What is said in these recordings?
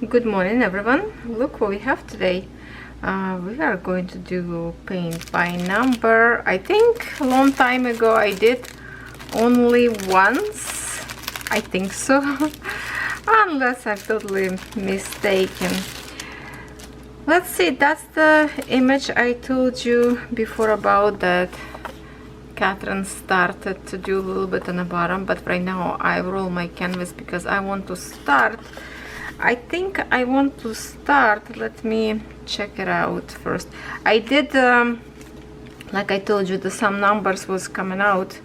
Good morning everyone. Look what we have today. We are going to do paint by number. I think a long time ago I did only once, I think so. Unless I'm totally mistaken. Let's see, that's the image I told you before about that Catherine started to do a little bit on the bottom, but right now I roll my canvas because I want to start. I think I want to start, let me check it out first. I did, like I told you, some numbers was coming out.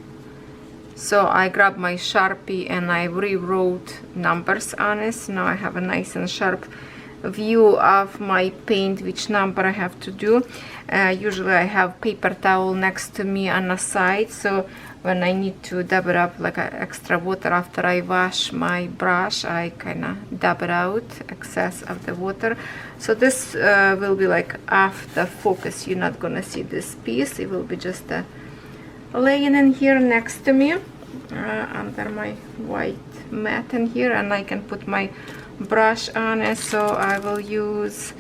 So I grabbed my Sharpie and I rewrote numbers on it. So now I have a nice and sharp view of my paint, which number I have to do. Usually I have paper towel next to me on the side. So when I need to dab it up like extra water after I wash my brush, I kind of dab it out, excess of the water. So this will be like off the focus. You're not gonna see this piece. It will be just laying in here next to me under my white mat in here, and I can put my brush on it. So I will use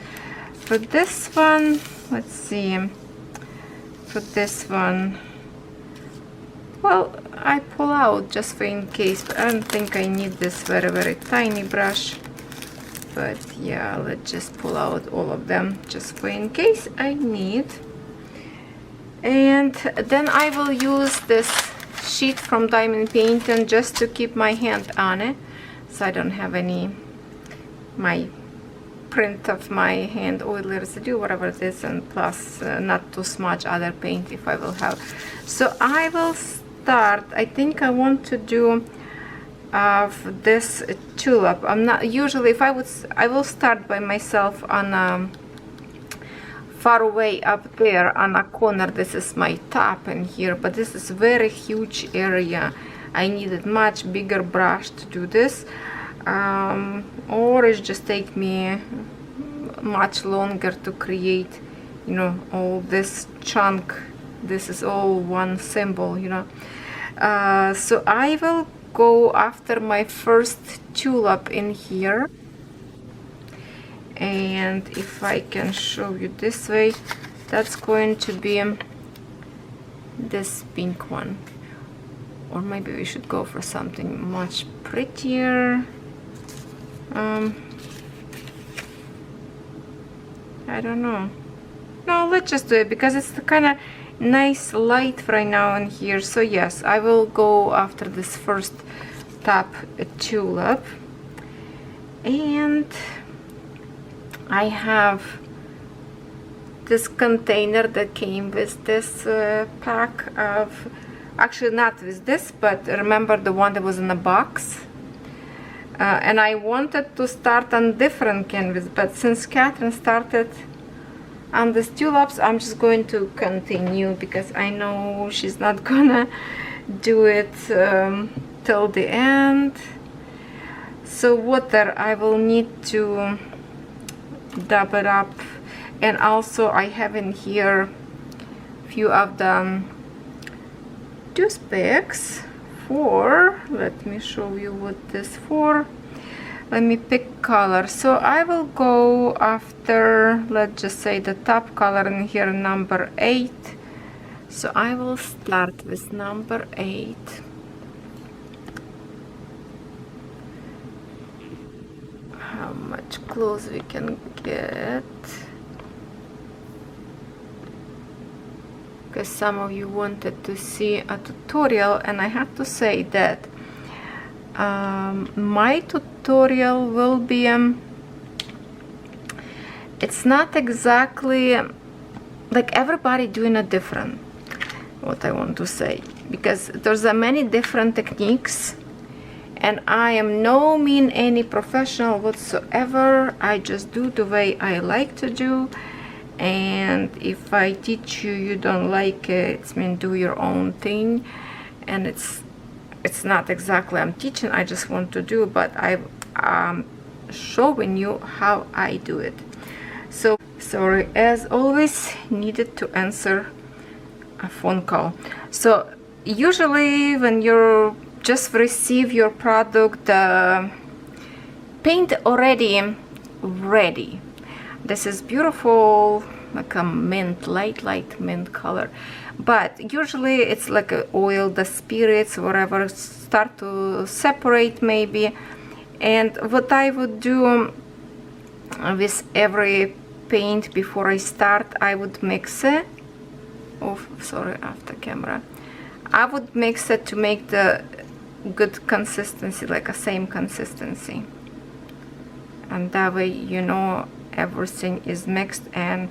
for this one, let's see, for this one, well, I pull out just for in case, but I don't think I need this very tiny brush. But yeah, let's just pull out all of them just for in case I need. And then I will use this sheet from Diamond Painting just to keep my hand on it, so I don't have my print of my hand oil residue, whatever it is, and plus not to smudge other paint if I will have. So I will start, I think I want to do this tulip. I'm not usually, if I will start by myself on far away up there on a corner. This is my top in here, but this is very huge area. I needed much bigger brush to do this, or it just take me much longer to create, you know, all this chunk. This is all one symbol, you know. So I will go after my first tulip in here. And if I can show you this way, that's going to be this pink one, or maybe we should go for something much prettier. I don't know. No, let's just do it because it's the kind of nice light right now in here. So yes, I will go after this first top tulip. And I have this container that came with this pack of, actually not with this, but remember the one that was in the box. And I wanted to start on different canvas, but since Catherine started on these tulips, I'm just going to continue because I know she's not gonna do it till the end. So water, I will need to dab it up, and also I have in here a few of the toothpicks for, let me show you what this for. Let me pick color. So I will go after, let's just say the top color in here, number 8. So I will start with number 8. How much close we can get, because some of you wanted to see a tutorial, and I have to say that my tutorial will be it's not exactly like everybody doing a different, what I want to say, because there's many different techniques. And I am no mean any professional whatsoever. I just do the way I like to do. And if I teach you, you don't like it, it's mean do your own thing. And it's not exactly I'm teaching, I just want to do, but I'm showing you how I do it. So sorry, as always, needed to answer a phone call. So usually when you're just receive your product, paint already Ready. This is beautiful, like a mint, light mint color, but usually it's like a oil, the spirits, whatever, start to separate maybe. And what I would do with every paint before I start, I would mix it. Oh, sorry, after camera. I would mix it to make the good consistency, like a same consistency, and that way you know everything is mixed and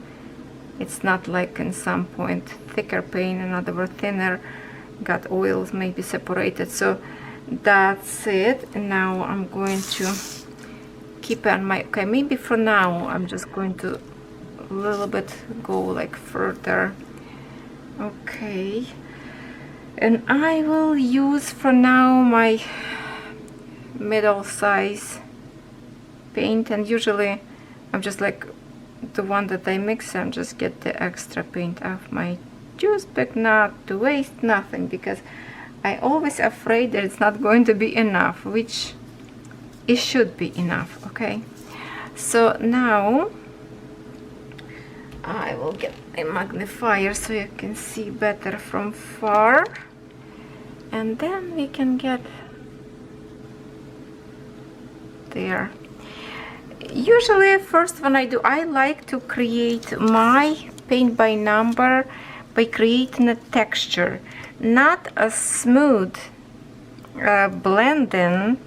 it's not like in some point thicker paint, another word thinner, got oils maybe separated. So that's it. And now I'm going to keep on my, okay, maybe for now I'm just going to a little bit go like further. Okay, and I will use for now my middle size paint, and usually I'm just like the one that I mix and just get the extra paint off my juice bag, not to waste nothing, because I always afraid that it's not going to be enough, which it should be enough. Okay, so now I will get a magnifier so you can see better from far, and then we can get there. Usually first when I do, I like to create my paint by number by creating a texture, not a smooth blending,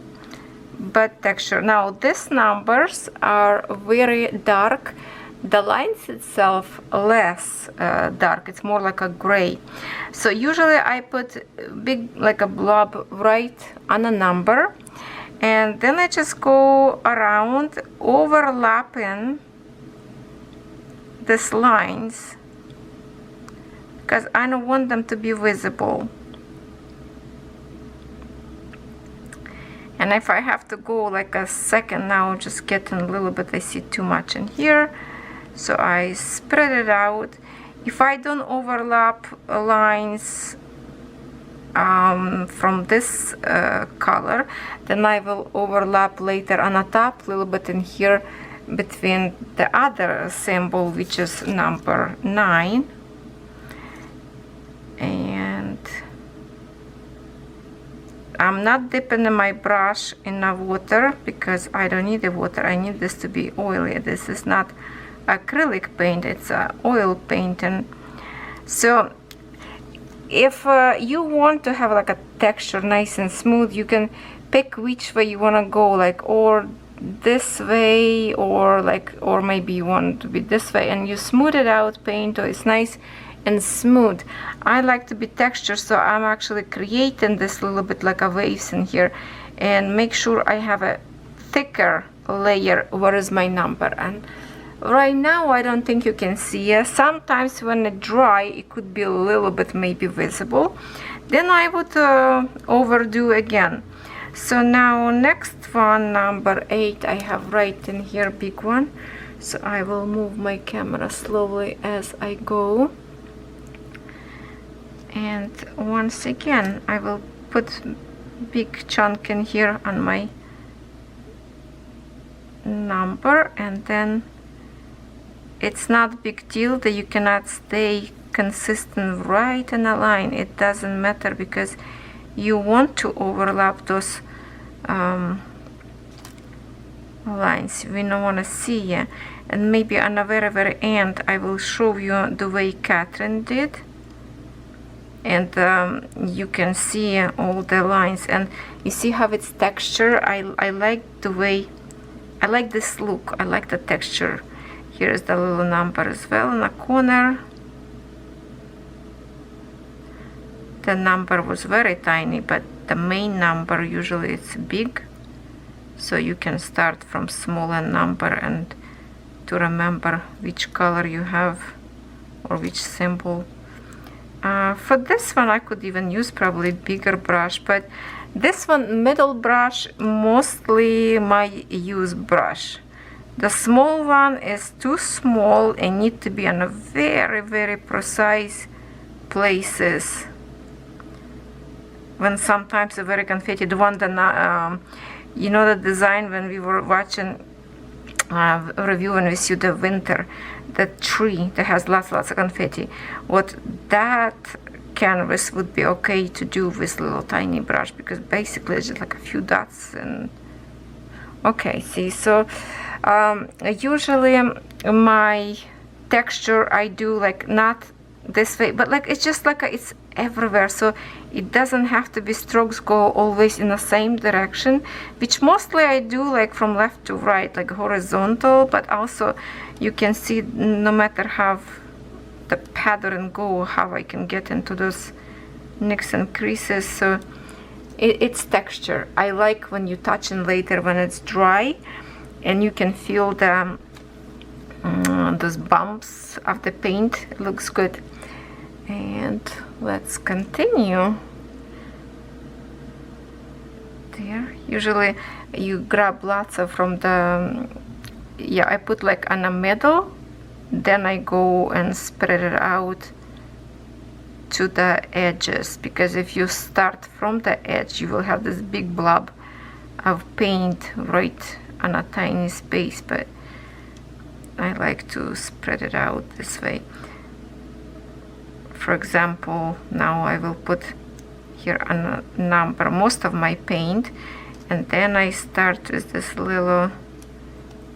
but texture. Now these numbers are very dark, the lines itself less dark, it's more like a gray. So usually I put big like a blob right on a number, and then I just go around overlapping these lines because I don't want them to be visible. And if I have to go like a second now, just getting a little bit, I see too much in here, so I spread it out. If I don't overlap lines from this color, then I will overlap later on the top a little bit in here between the other symbol, which is number 9. And I'm not dipping my brush in the water because I don't need the water. I need this to be oily. This is not acrylic paint, it's oil painting. So if you want to have like a texture nice and smooth, you can pick which way you want to go, like or this way, or like, or maybe you want to be this way, and you smooth it out, paint, so it's nice and smooth. I like to be texture, so I'm actually creating this little bit like a waves in here, and make sure I have a thicker layer. Where is my number? And right now I don't think you can see it. Sometimes when it dry it could be a little bit maybe visible, then I would overdo again. So now next one, number 8, I have right in here, big one, so I will move my camera slowly as I go. And once again I will put big chunk in here on my number, and then it's not big deal that you cannot stay consistent right in a line. It doesn't matter because you want to overlap those lines. We don't want to see it. And maybe on the very end I will show you the way Catherine did, and you can see all the lines, and you see how it's texture. I like the way, I like this look, I like the texture. Here's the little number as well in the corner. The number was very tiny, but the main number usually it's big, so you can start from smaller number and to remember which color you have or which symbol. For this one I could even use probably bigger brush, but this one middle brush mostly my use brush. The small one is too small and need to be on a very precise places. When sometimes a very confetti, the one that you know the design when we were watching reviewing with you the winter, the tree that has lots of confetti, what that canvas would be okay to do with little tiny brush, because basically it's just like a few dots. And okay, see, so usually my texture I do like not this way, but like it's just like it's everywhere, so it doesn't have to be strokes go always in the same direction, which mostly I do like from left to right, like horizontal, but also you can see no matter how the pattern go, how I can get into those nicks and creases. So it's texture. I like when you touch it later when it's dry and you can feel the those bumps of the paint. It looks good. And let's continue. There, usually you grab lots of from the yeah, I put like on the middle, then I go and spread it out to the edges, because if you start from the edge you will have this big blob of paint right on a tiny space, but I like to spread it out this way. For example, now I will put here a number most of my paint, and then I start with this little,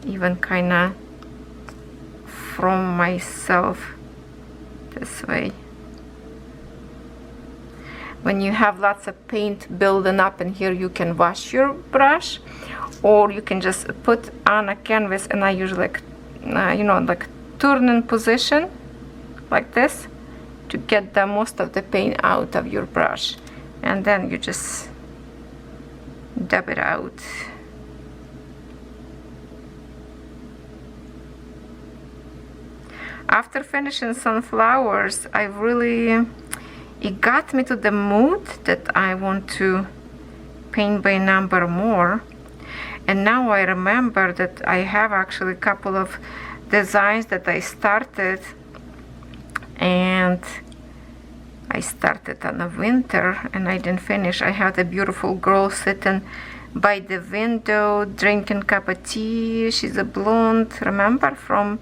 even kind of from myself this way. When you have lots of paint building up in here, you can wash your brush, or you can just put on a canvas, and I usually like you know, like turn in position like this to get the most of the paint out of your brush, and then you just dab it out. After finishing sunflowers, I really, it got me to the mood that I want to paint by number more. And now I remember that I have actually a couple of designs that I started, and I started on the winter and I didn't finish. I have a beautiful girl sitting by the window drinking a cup of tea. She's a blonde, remember, from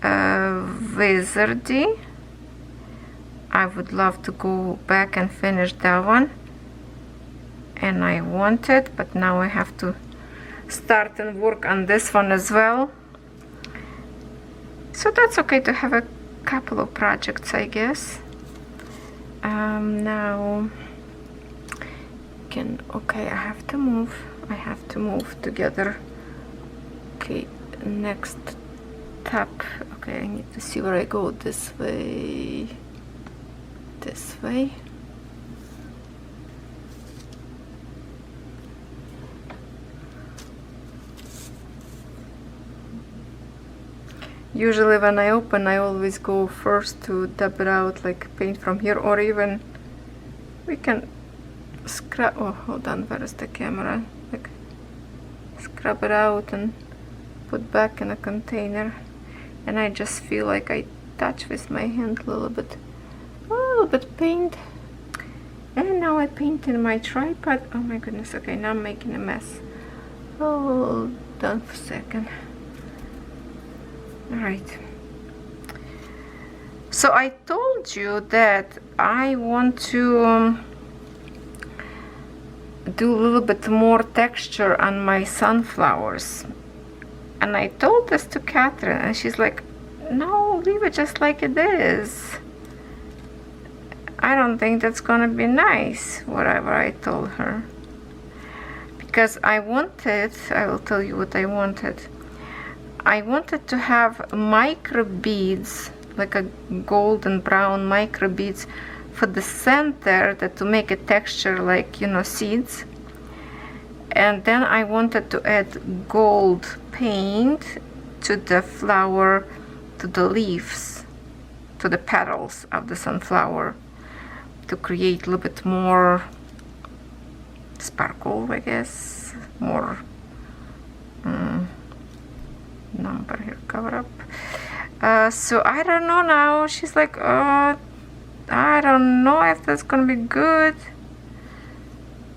WIZARDI. I would love to go back and finish that one, and I wanted, but now I have to start and work on this one as well. So that's okay to have a couple of projects, I guess. Now can, okay, I have to move together. Okay, next tab. Okay, I need to see where I go. This way, this way. Usually when I open, I always go first to dab it out, like paint from here, or even we can scrub, oh hold on, where is the camera, like scrub it out and put back in a container. And I just feel like I touch with my hand a little bit paint. And now I paint in my tripod. Oh my goodness, okay, now I'm making a mess. Hold on for a second. Alright, so I told you that I want to do a little bit more texture on my sunflowers, and I told this to Catherine, and she's like, no, leave it just like it is. I don't think that's gonna be nice, whatever I told her, because I wanted, I will tell you what I wanted. I wanted to have micro beads, like a golden brown micro beads for the center, that to make a texture like, you know, seeds. And then I wanted to add gold paint to the flower, to the leaves, to the petals of the sunflower, to create a little bit more sparkle, I guess, more number here, cover up. So I don't know now. She's like, I don't know if that's gonna be good.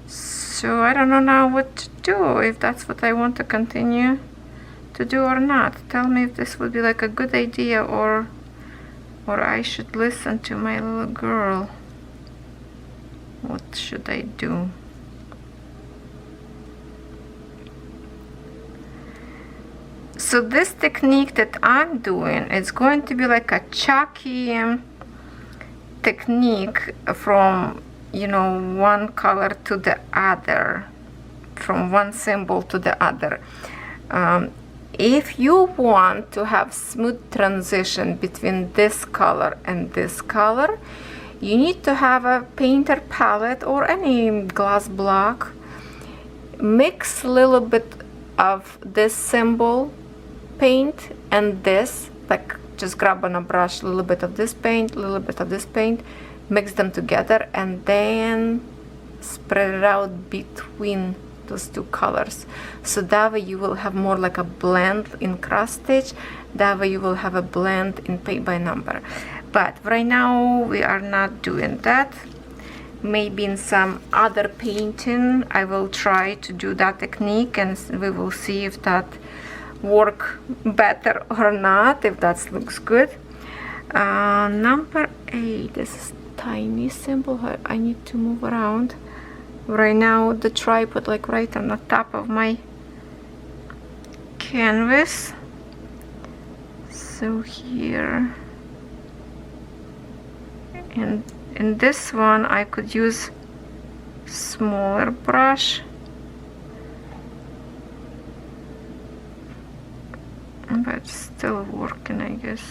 So I don't know now what to do, if that's what I want to continue to do or not. Tell me if this would be like a good idea, or I should listen to my little girl. What should I do? So this technique that I'm doing, it's going to be like a chalky technique from, you know, one color to the other, from one symbol to the other. If you want to have smooth transition between this color and this color, you need to have a painter palette or any glass block. Mix a little bit of this symbol paint and this, like just grab on a brush a little bit of this paint, a little bit of this paint, mix them together, and then spread it out between those two colors. So that way you will have more like a blend in cross stitch. That way you will have a blend in paint by number. But right now we are not doing that. Maybe in some other painting I will try to do that technique, and we will see if that work better or not, if that looks good. Number 8, this is tiny symbol. I need to move around. Right now the tripod like right on the top of my canvas. So here, and in this one I could use smaller brush, but still working, I guess.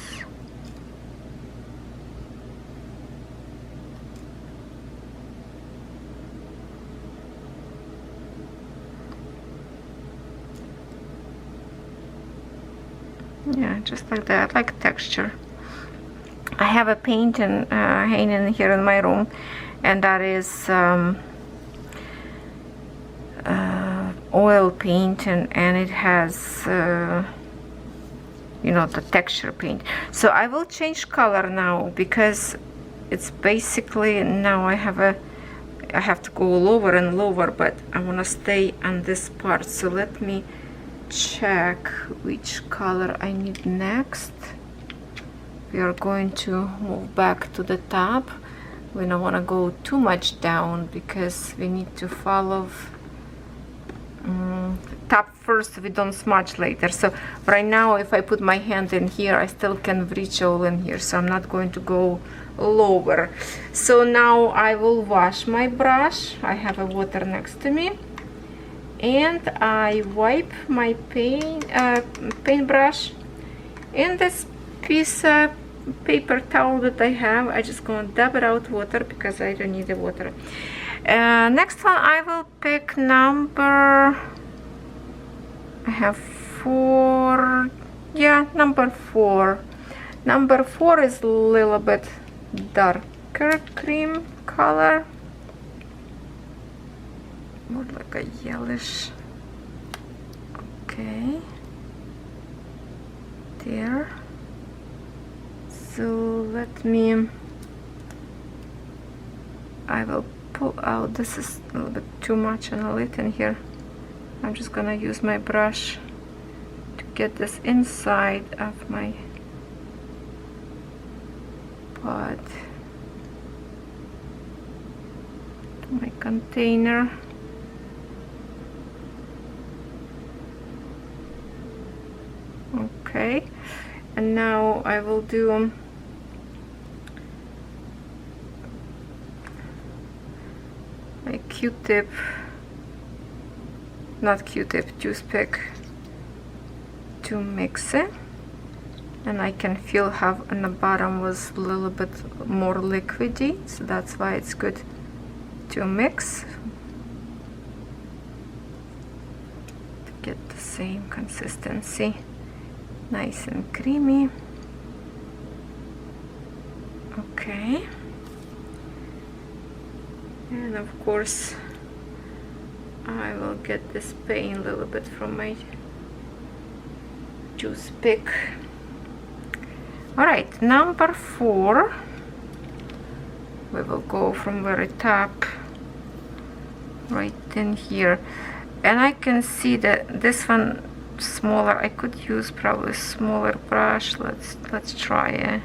Yeah, just like that, like texture. I have a painting hanging here in my room, and that is oil painting, and it has you know, the texture paint. So I will change color now, because it's basically, now I have to go lower and lower, but I want to stay on this part. So let me check which color I need next. We are going to move back to the top. We don't want to go too much down, because we need to follow top first. We don't smudge later. So right now if I put my hand in here, I still can reach all in here, so I'm not going to go lower. So now I will wash my brush. I have a water next to me, and I wipe my paintbrush, and this piece of paper towel that I have, I just gonna dab it out water, because I don't need the water. Next one I will pick number, I have 4, yeah, number 4. Number 4 is a little bit darker cream color, more like a yellowish. Okay, there. So let me, I will pull out, this is a little bit too much on the lid in here. I'm just gonna use my brush to get this inside of my pot, to my container. Okay, and now I will do a Q-tip, not Q-tip, juice pick, to mix it. And I can feel how on the bottom was a little bit more liquidy, so that's why it's good to mix to get the same consistency, nice and creamy. Okay, and of course I will get this paint a little bit from my juice pick. Alright, number 4, we will go from very top right in here, and I can see that this one smaller. I could use probably smaller brush. Let's try it.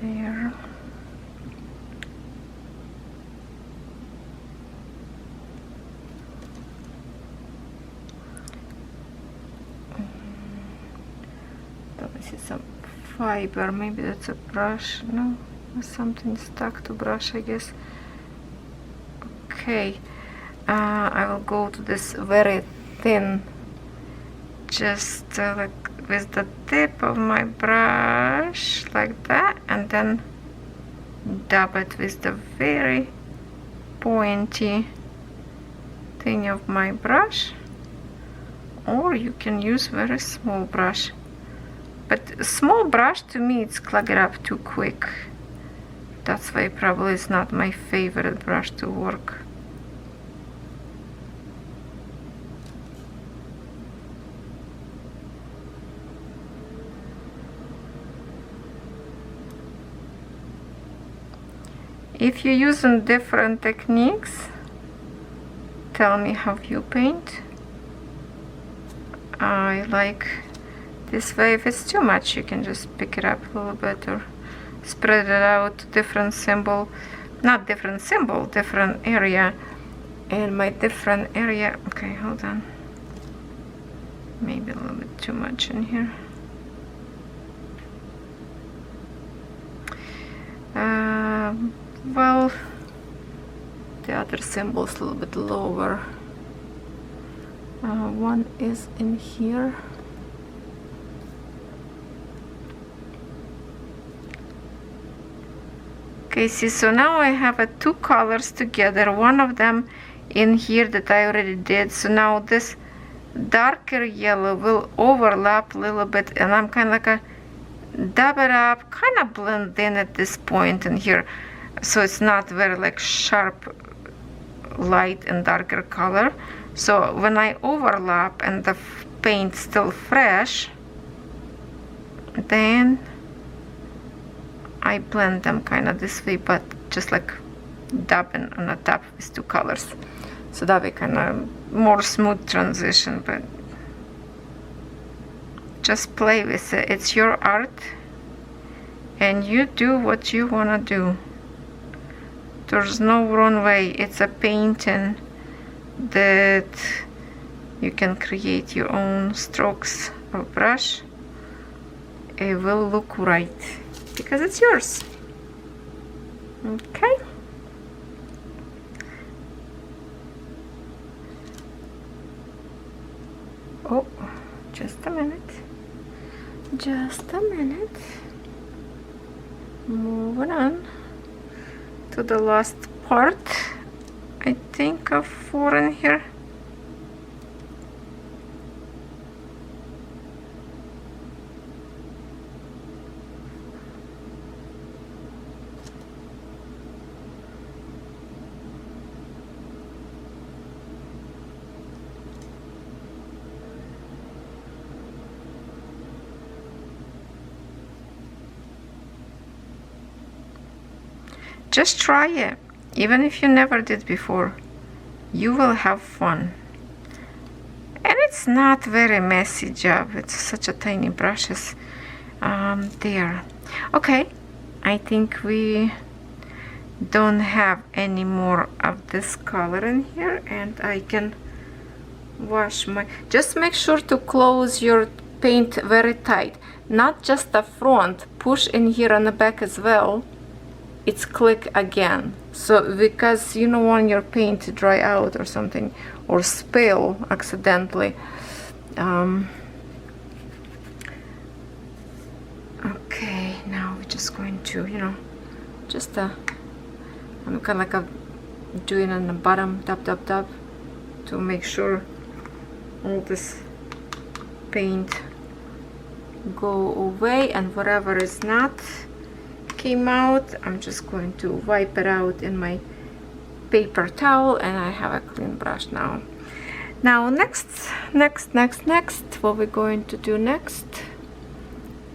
There. Let me see some fiber. Maybe that's a brush. No, there's something stuck to brush, I guess. Okay, I will go to this very thin, just like with the tip of my brush, like that, and then dab it with the very pointy thing of my brush, or you can use very small brush, but small brush to me it's clog it up too quick. That's why probably it's not my favorite brush to work. If you're using different techniques, tell me how you paint. I like this way. If it's too much, you can just pick it up a little bit or spread it out to different symbol. Not different symbol, different area. And my different area, okay, hold on. Maybe a little bit too much in here. Well, the other symbol is a little bit lower. One is in here. Okay, see, so now I have two colors together. One of them in here that I already did. So now this darker yellow will overlap a little bit, and I'm kind of like a dab it up, kind of blend in at this point in here. So it's not very like sharp light and darker color. So when I overlap and the paint still fresh, then I blend them kind of this way, but just like dabbing on the top with two colors. So that way kind of more smooth transition, but just play with it. It's your art and you do what you want to do. There's no wrong way. It's a painting that you can create your own strokes of brush. It will look right because it's yours. Okay. Oh, just a minute. Just a minute. Moving on to the last part, I think, of 4 in here. Just try it, even if you never did before. You will have fun. And it's not very messy job. It's such a tiny brushes. There. Okay, I think we don't have any more of this color in here, and I can wash my... Just make sure to close your paint very tight. Not just the front. Push in here on the back as well. It's click again, so because you don't want your paint to dry out or something or spill accidentally. Okay, now we're just going to, you know, just I'm kind of like doing on the bottom, dab to make sure all this paint go away, and whatever is not came out. I'm just going to wipe it out in my paper towel, and I have a clean brush now. Now next, what we're going to do next,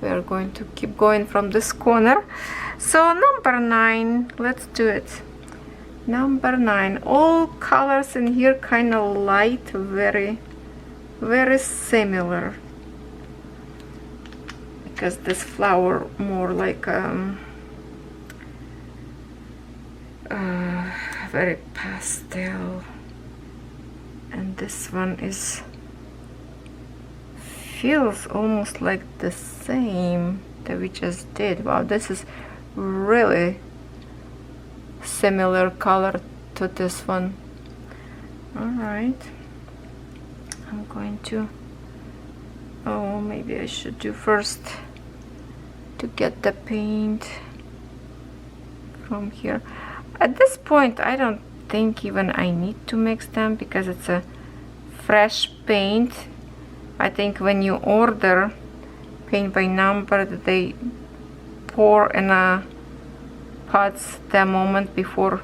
we are going to keep going from this corner. So number 9, let's do it. Number 9, all colors in here kind of light, very similar, because this flower more like very pastel, and this one feels almost like the same that we just did. Wow, this is really similar color to this one. All right, I'm going to, oh, maybe I should do first to get the paint from here. At this point I don't think even I need to mix them because it's a fresh paint. I think when you order paint by number, they pour in a pots the moment before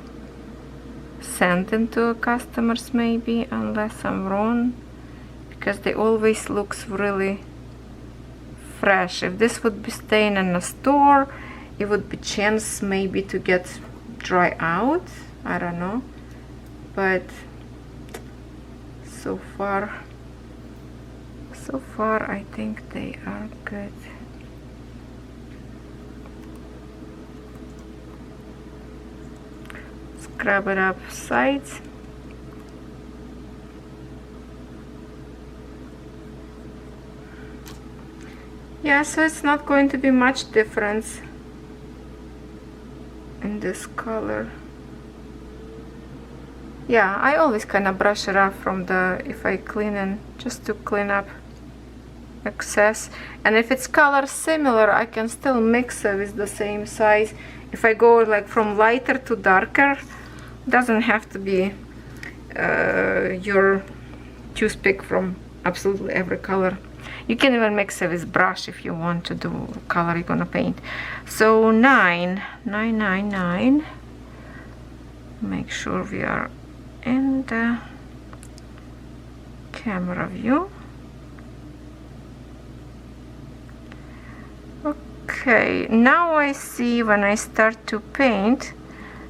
sending to customers, maybe, unless I'm wrong, because they always looks really fresh. If this would be staying in a store, it would be chance maybe to get dry out, I don't know, but so far I think they are good. Scrub it up sides. Yeah, so it's not going to be much difference in this color. Yeah, I always kind of brush it off from the, if I clean and just to clean up excess. And if it's color similar, I can still mix it with the same size. If I go like from lighter to darker, doesn't have to be your toothpick from absolutely every color. You can even mix it with brush if you want to do color you're gonna paint. So 9. Make sure we are in the camera view. Okay, now I see when I start to paint,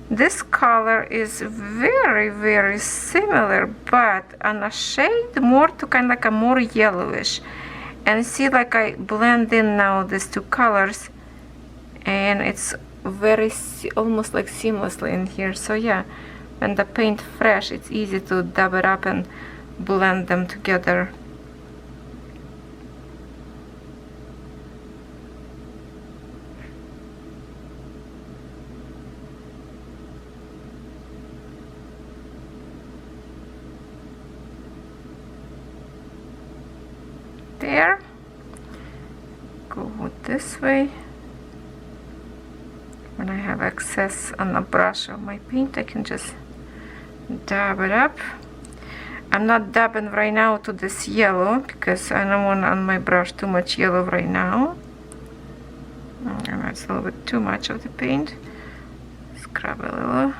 this color is very similar, but on a shade more to kind of like a more yellowish. And see, like I blend in now these two colors, and it's very almost like seamlessly in here. So yeah, when the paint fresh, it's easy to dab it up and blend them together. There, go this way. When I have excess on the brush of my paint, I can just dab it up. I'm not dabbing right now to this yellow because I don't want on my brush too much yellow right now. And that's a little bit too much of the paint. Scrub a little.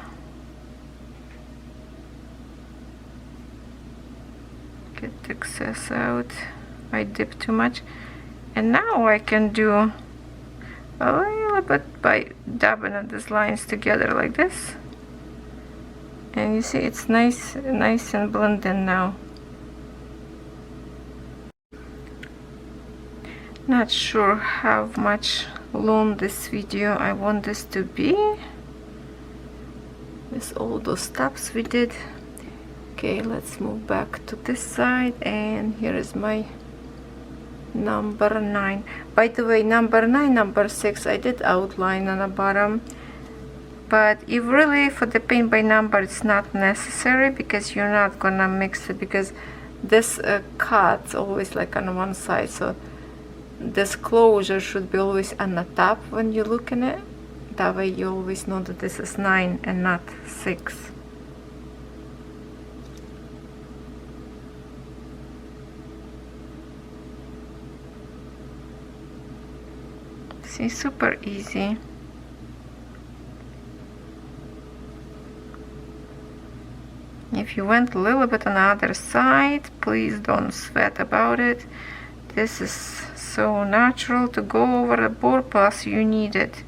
Get the excess out. I dip too much, and now I can do a little bit by dabbing at these lines together like this, and you see it's nice and blended now. Not sure how much long this video I want this to be with all those steps we did. Okay, let's move back to this side, and here is my number 9. By the way, number 9, number 6, I did outline on the bottom, but if really for the paint by number it's not necessary, because you're not gonna mix it, because this cut's always like on one side, so this closure should be always on the top when you look in it. That way you always know that this is 9 and not 6. See, super easy. If you went a little bit on the other side, please don't sweat about it. This is so natural to go over the board, plus you need it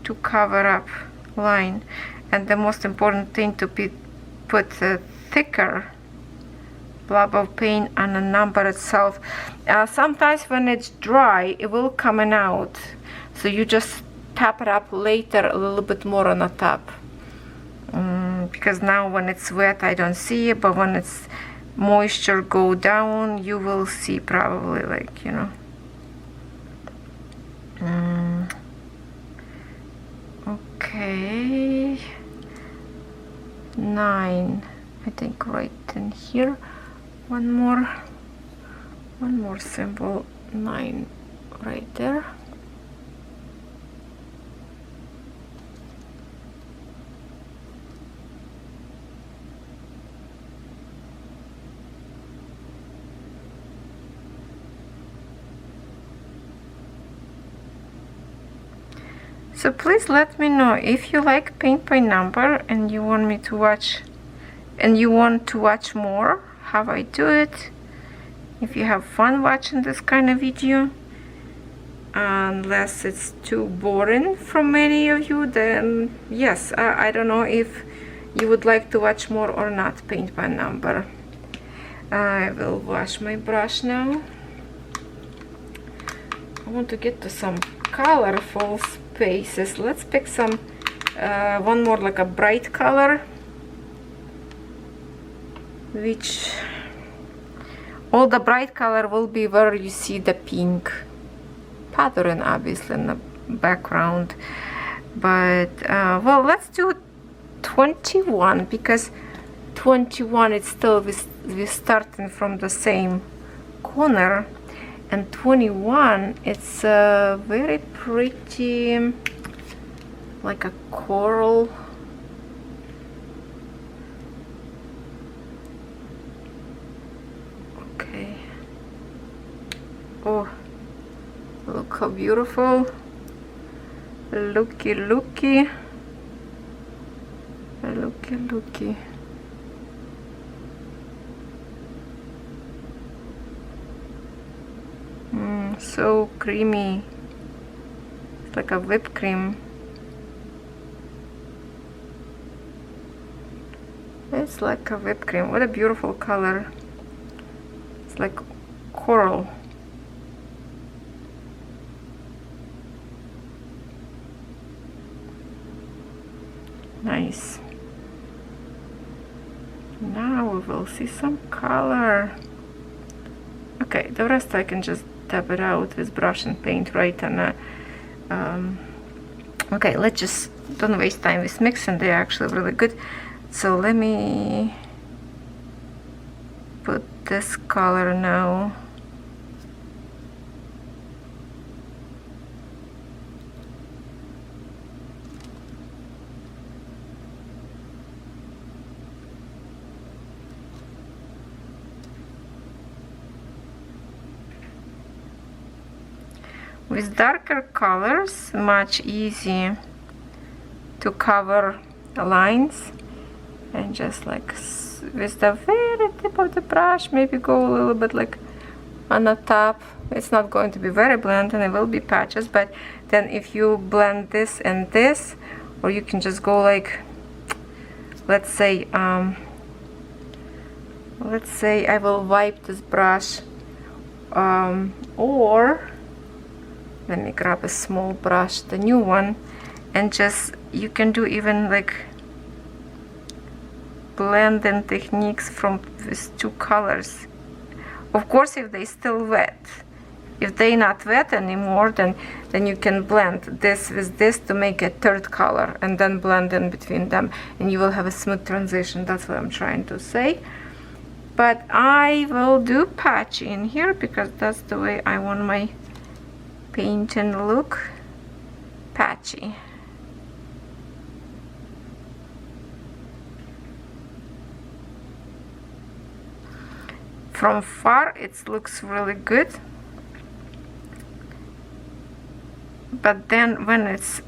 to cover up line. And the most important thing to put a thicker blob of paint on the number itself. Sometimes when it's dry, it will coming out, so you just tap it up later a little bit more on the top. Because now when it's wet I don't see it, but when it's moisture go down you will see probably, like, you know. Okay, 9 I think right in here. One more symbol, 9 right there. So please let me know if you like paint by number and you want me to watch, and you want to watch more how I do it. If you have fun watching this kind of video, unless it's too boring for many of you, then yes, I don't know if you would like to watch more or not paint by number. I will wash my brush now. I want to get to some colorful spaces. Let's pick some one more like a bright color, which all the bright color will be where you see the pink pattern obviously in the background. But well, let's do 21, because 21 it's still we starting from the same corner, and 21 it's very pretty, like a coral. Okay. Oh, look how beautiful. Looky looky. Looky looky. So creamy. It's like a whipped cream. It's like a whipped cream. What a beautiful color. It's like coral. Nice. Now we will see some color. Okay, the rest I can just tap it out with brush and paint right on okay, let's just don't waste time with mixing. They're actually really good. So let me put this color now. With darker colors, much easier to cover the lines, and just like with the very tip of the brush, maybe go a little bit like on the top. It's not going to be very blend, and it will be patches, but then if you blend this and this, or you can just go like, let's say I will wipe this brush, or let me grab a small brush, the new one, and just, you can do even like blending techniques from these two colors. Of course, if they still wet. If they not wet anymore, then you can blend this with this to make a third color, and then blend in between them, and you will have a smooth transition. That's what I'm trying to say. But I will do patchy in here because that's the way I want my painting look. Patchy. From far it looks really good, but then when it's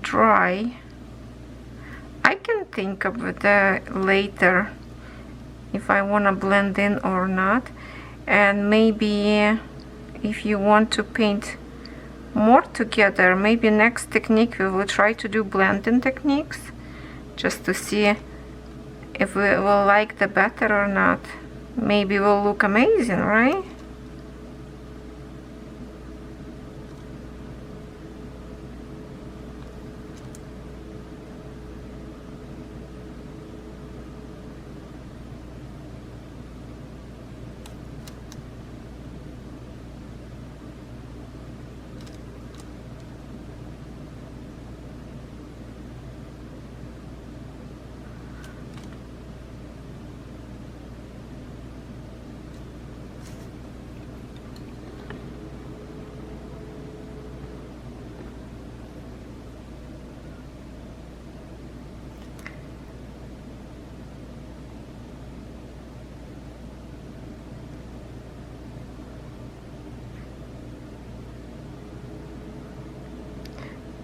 dry, I can think of the later if I want to blend in or not. And maybe if you want to paint more together, maybe next technique we will try to do blending techniques, just to see if we will like the better or not. Maybe it will look amazing, right?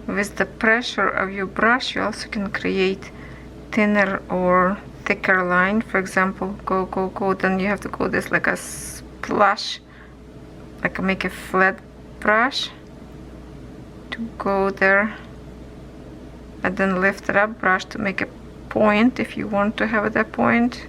With the pressure of your brush, you also can create thinner or thicker line. For example, go, then you have to go this like a splash, like make a flat brush to go there, and then lift it up brush to make a point if you want to have that point.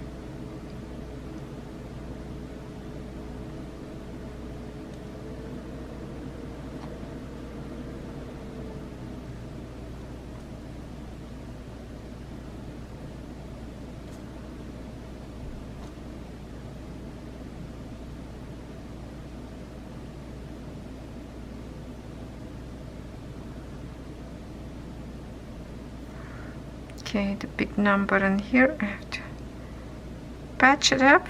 Okay, the big number in here, I have to patch it up,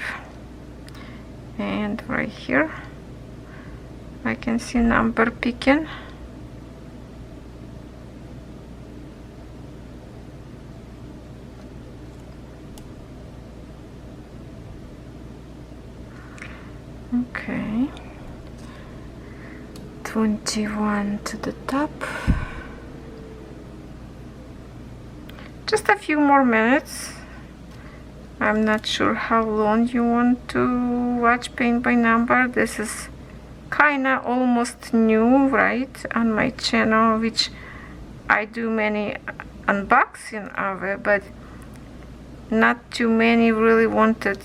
and right here I can see number picking. Okay, 21 to the top. Just a few more minutes. I'm not sure how long you want to watch Paint by Number. This is kinda almost new, right, on my channel, which I do many unboxing of it, but not too many really wanted,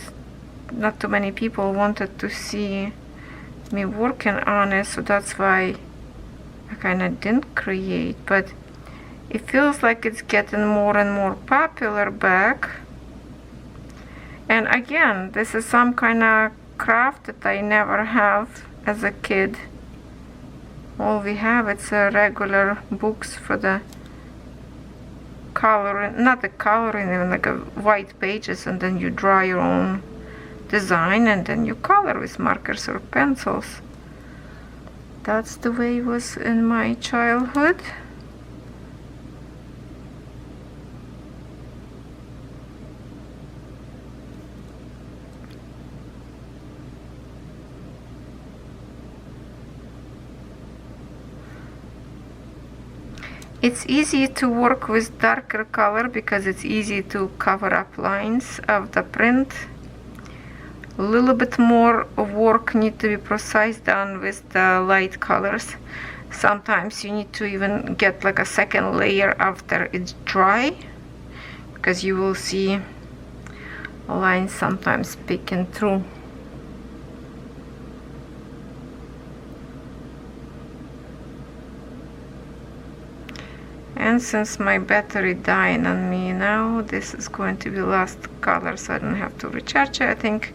not too many people wanted to see me working on it, so that's why I kinda didn't create. But it feels like it's getting more and more popular back. And again, this is some kind of craft that I never have as a kid. All we have, it's regular books for the coloring, not the coloring, even like a white pages, and then you draw your own design and then you color with markers or pencils. That's the way it was in my childhood. It's easy to work with darker color because it's easy to cover up lines of the print. A little bit more work need to be precise done with the light colors. Sometimes you need to even get like a second layer after it's dry, because you will see lines sometimes peeking through. And since my battery dying on me now, this is going to be last color, so I don't have to recharge it. I think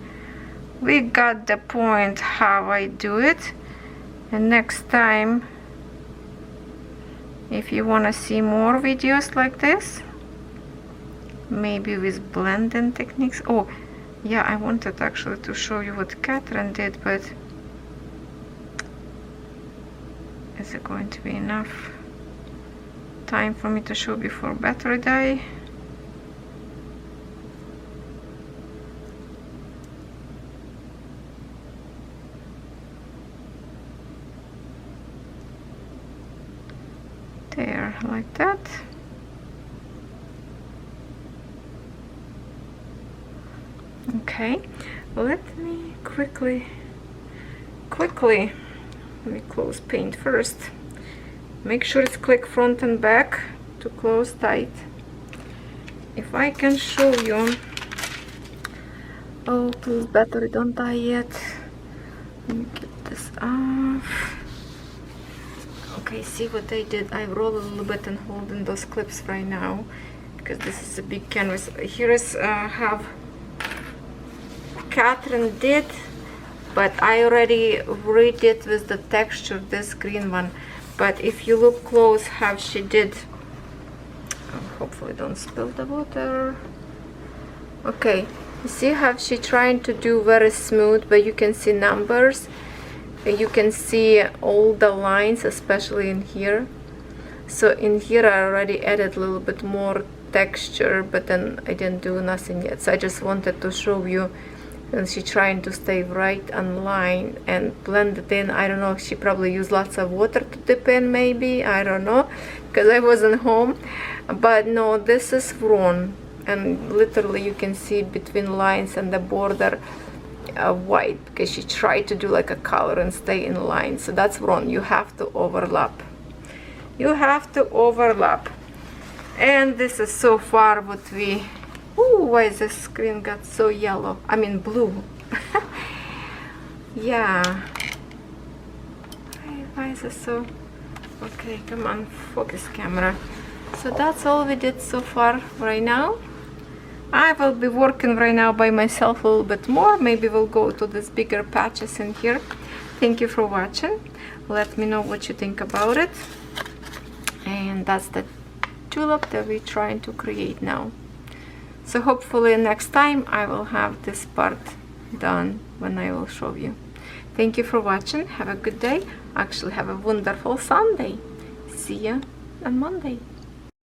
we got the point how I do it. And next time, if you want to see more videos like this, maybe with blending techniques. Oh yeah, I wanted actually to show you what Catherine did, but is it going to be enough time for me to show before battery die? There, like that. Okay, let me quickly let me close paint first. Make sure it's click front and back to close tight. If I can show you. Oh, please, battery, don't die yet. Let me get this off. Okay, see what I did? I roll a little bit and holding those clips right now because this is a big canvas. Here is have Catherine did, but I already redid with the texture this green one. But if you look close how she did, hopefully don't spill the water. Okay, you see how she trying to do very smooth, but you can see numbers. You can see all the lines, especially in here. So in here I already added a little bit more texture, but then I didn't do nothing yet. So I just wanted to show you. And she trying to stay right on line and blend it in. I don't know, she probably used lots of water to dip in, maybe, I don't know, because I wasn't home. But no, this is wrong, and literally you can see between lines and the border white, because she tried to do like a color and stay in line. So that's wrong. You have to overlap. You have to overlap. And this is so far what we. Ooh, why is this screen got so yellow? I mean blue. Yeah. Why is this so? Okay, come on, focus camera. So that's all we did so far right now. I will be working right now by myself a little bit more. Maybe we'll go to these bigger patches in here. Thank you for watching. Let me know what you think about it. And that's the tulip that we're trying to create now. So hopefully next time I will have this part done when I will show you. Thank you for watching. Have a good day. Actually, have a wonderful Sunday. See ya on Monday.